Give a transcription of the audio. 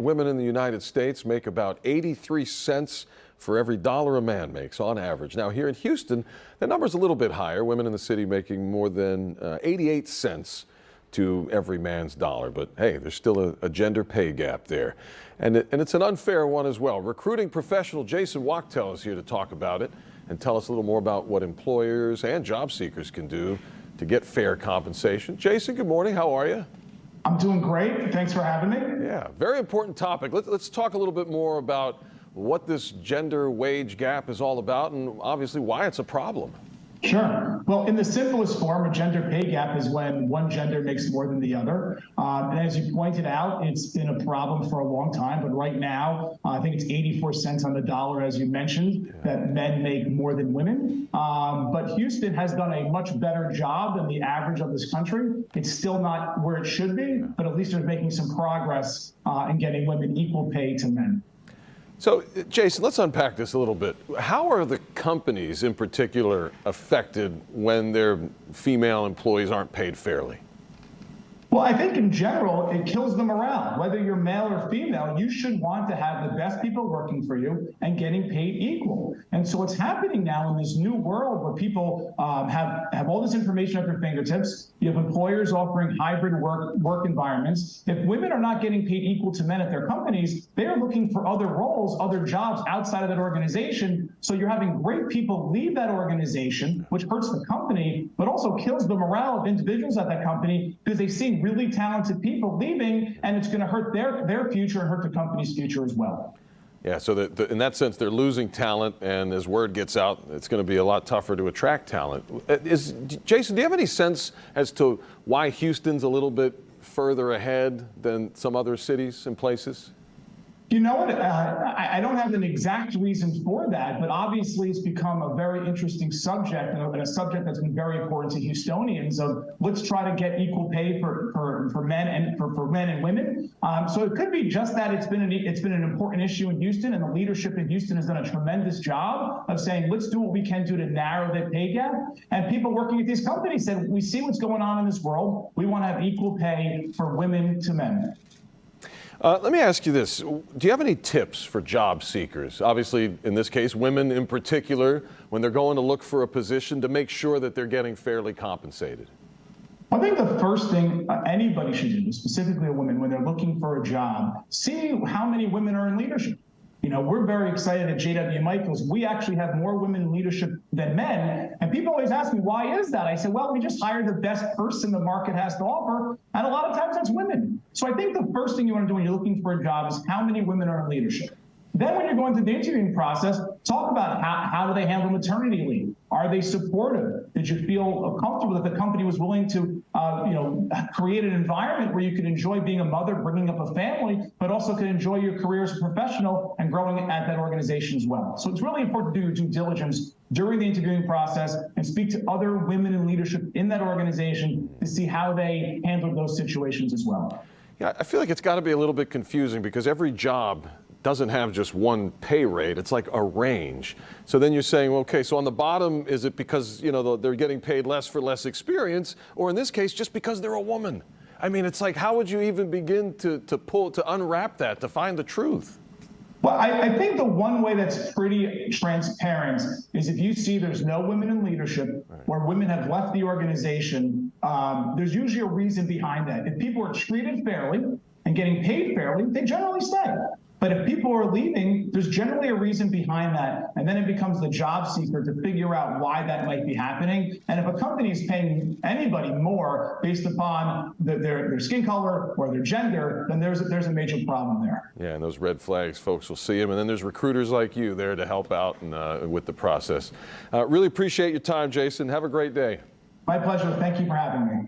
Women in the United States make about 83 cents for every dollar a man makes on average. Now here in Houston, the number's a little bit higher. Women in the city making more than 88 cents to every man's dollar. But hey, there's still a gender pay gap there. And it's an unfair one as well. Recruiting professional Jason Wachtel is here to talk about it and tell us a little more about what employers and job seekers can do to get fair compensation. Jason, good morning. How are you? I'm doing great. Thanks for having me. Yeah, very important topic. Let's talk a little bit more about what this gender wage gap is all about and obviously why it's a problem. Sure. Well, in the simplest form, a gender pay gap is when one gender makes more than the other. And as you pointed out, it's been a problem for a long time. But right now, I think it's 84 cents on the dollar, as you mentioned, that men make more than women. But Houston has done a much better job than the average of this country. It's still not where it should be, but at least they're making some progress in getting women equal pay to men. So, Jason, let's unpack this a little bit. How are the companies in particular affected when their female employees aren't paid fairly? Well, I think in general, it kills the morale. Whether you're male or female, you should want to have the best people working for you and getting paid equal. And so what's happening now in this new world where people have all this information at their fingertips, you have employers offering hybrid work environments. If women are not getting paid equal to men at their companies, they are looking for other roles, other jobs outside of that organization. So you're having great people leave that organization, which hurts the company, but also kills the morale of individuals at that company because they see really talented people leaving, and it's going to hurt their future and hurt the company's future as well. Yeah, so in that sense, they're losing talent, and as word gets out, it's going to be a lot tougher to attract talent. Jason, do you have any sense as to why Houston's a little bit further ahead than some other cities and places? You know what? I don't have an exact reason for that, but obviously it's become a very interesting subject and a subject that's been very important to Houstonians of let's try to get equal pay for men and for men and women. So it could be just that it's been an important issue in Houston, and the leadership in Houston has done a tremendous job of saying let's do what we can do to narrow that pay gap. And people working at these companies said we see what's going on in this world. We want to have equal pay for women to men. Let me ask you this. Do you have any tips for job seekers? Obviously, in this case, women in particular, when they're going to look for a position to make sure that they're getting fairly compensated? I think the first thing anybody should do, specifically a woman, when they're looking for a job, see how many women are in leadership. You know, we're very excited at JW Michaels. We actually have more women in leadership than men. And people always ask me, why is that? I said, well, we just hired the best person the market has to offer. And a lot of times that's women. So I think the first thing you want to do when you're looking for a job is how many women are in leadership. Then when you're going through the interviewing process, talk about how do they handle maternity leave? Are they supportive? Did you feel comfortable that the company was willing to create an environment where you could enjoy being a mother, bringing up a family, but also could enjoy your career as a professional and growing at that organization as well? So it's really important to do your due diligence during the interviewing process and speak to other women in leadership in that organization to see how they handle those situations as well. Yeah, I feel like it's got to be a little bit confusing because every job doesn't have just one pay rate. It's like a range. So then you're saying, okay, so on the bottom, is it because, they're getting paid less for less experience, or in this case, just because they're a woman? I mean, it's like, how would you even begin to unwrap that, to find the truth? Well, I think the one way that's pretty transparent is if you see there's no women in leadership or women have left the organization, there's usually a reason behind that. If people are treated fairly and getting paid fairly, they generally stay. But if people are leaving, there's generally a reason behind that. And then it becomes the job seeker to figure out why that might be happening. And if a company is paying anybody more based upon their skin color or their gender, then there's a major problem there. Yeah, and those red flags, folks will see them. And then there's recruiters like you there to help out and with the process. Really appreciate your time, Jason. Have a great day. My pleasure. Thank you for having me.